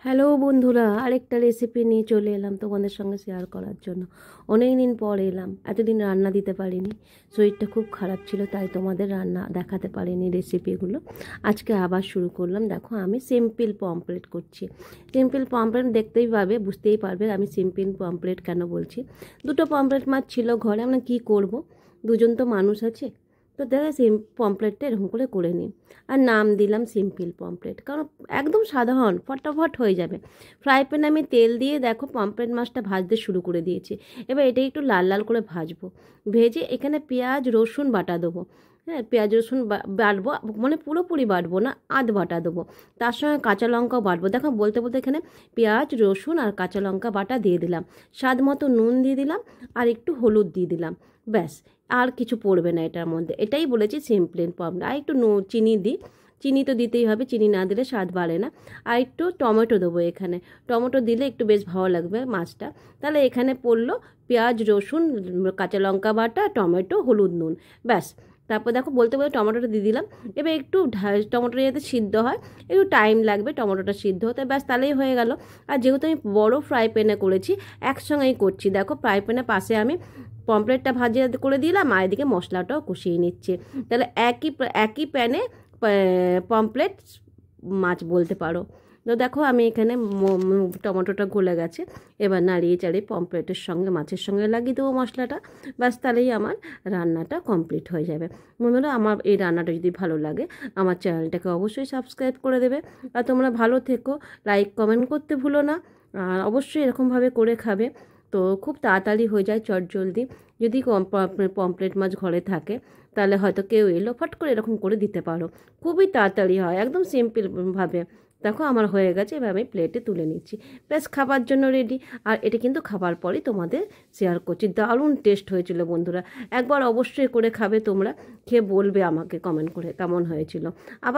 Hello বন্ধুরা, আরেকটা recipe নিয়ে চলে এলাম তোমাদের সঙ্গে শেয়ার করার জন্য। অনেক দিন পর এলাম, এতদিন রান্না দিতে পারিনি, শরীরটা খুব খারাপ ছিল, তাই তোমাদের রান্না দেখাতে পারিনি রেসিপিগুলো। আজকে আবার শুরু করলাম। দেখো, আমি সিম্পল পমফ্রেট করছি। সিম্পল পমফ্রেট দেখতেই পাবে, বুঝতেই পারবে আমি সিম্পল পমফ্রেট কেন বলছি। দুটো পমফ্রেট মাছ ছিল ঘরে, আমরা কী করব, দুজন তো মানুষ আছে, তো দেখা পমফ্রেটটা এরকম করে নিই। আর নাম দিলাম সিম্পল পমফ্রেট, কারণ একদম সাধারণ, ফটাফট হয়ে যাবে। ফ্রাই প্যানে আমি তেল দিয়ে দেখো পমফ্রেট মাছটা ভাজতে শুরু করে দিয়েছি। এবার এটা একটু লাল লাল করে ভাজবো। ভেজে এখানে পেঁয়াজ রসুন বাটা দেবো। হ্যাঁ, পেঁয়াজ রসুন বাটবো, মানে পুরোপুরি বাটবো না, আধ বাটা দেবো। তার সঙ্গে কাঁচা লঙ্কাও বাটবো। দেখো, বলতে বলতে এখানে পেঁয়াজ রসুন আর কাঁচা লঙ্কা বাটা দিয়ে দিলাম, স্বাদ মতো নুন দিয়ে দিলাম, আর একটু হলুদ দিয়ে দিলাম। ব্যাস, আর কিছু পড়বে না এটার মধ্যে। এটাই বলেছি সিম্পল পমফ্রেট। আর একটু চিনি দিই, চিনি তো দিতেই হবে, চিনি না দিলে স্বাদ বাড়ে না। আর একটু টমেটো দেবো এখানে, টমেটো দিলে একটু বেশ ভালো লাগবে মাছটা। তাহলে এখানে পড়লো পেঁয়াজ রসুন কাঁচা লঙ্কা বাটা, টমেটো, হলুদ, নুন, ব্যাস। তারপর দেখো, বলতে বলতে টমেটোটা দিয়ে দিলাম। এবার একটু টমেটোটা যাতে সিদ্ধ হয়, একটু টাইম লাগবে টমেটোটা সিদ্ধ হতে, ব্যাস তাহলেই হয়ে গেল। আর যেহেতু আমি বড় ফ্রাই প্যানে করেছি, একসঙ্গেই করছি। দেখো, ফ্রাই প্যানের পাশে আমি পমফ্রেটটা ভাজিয়ে করে দিলাম, আর এদিকে মশলাটাও কষিয়ে নিচ্ছে। তাহলে একই প্যানে পমফ্রেট মাছ বলতে পারো। তো দেখো, আমি এখানে টমেটোটা গলে গেছে। এবার নাড়িয়ে চাড়িয়ে পমফ্রেটের সঙ্গে মাছের সঙ্গে লাগিয়ে দেবো মশলাটা। ব্যাস, তাহলেই আমার রান্নাটা কমপ্লিট হয়ে যাবে। বন্ধুরা, আমার এই রান্নাটা যদি ভালো লাগে, আমার চ্যানেলটাকে অবশ্যই সাবস্ক্রাইব করে দেবে। আর তোমরা ভালো থেকো, লাইক কমেন্ট করতে ভুলো না। আর অবশ্যই এরকমভাবে করে খাবে, তো খুব তাড়াতাড়ি হয়ে যায়, চটজলদি। যদি পমফ্রেট মাছ ঘরে থাকে, তাহলে হয়তো কেউ এলো, ফট করে এরকম করে দিতে পারো, খুবই তাড়াতাড়ি হয়, একদম সিম্পলভাবে। দেখো, আমার হয়ে গেছে, এবার আমি প্লেটে তুলে নিচ্ছি। ব্যাস, খাবার জন্য রেডি। আর এটা কিন্তু খাবার পরেই তোমাদের শেয়ার করছি। দারুণ টেস্ট হয়েছিল বন্ধুরা, একবার অবশ্যই করে খাবে তোমরা, খেয়ে বলবে আমাকে কমেন্ট করে কেমন হয়েছিল। আবার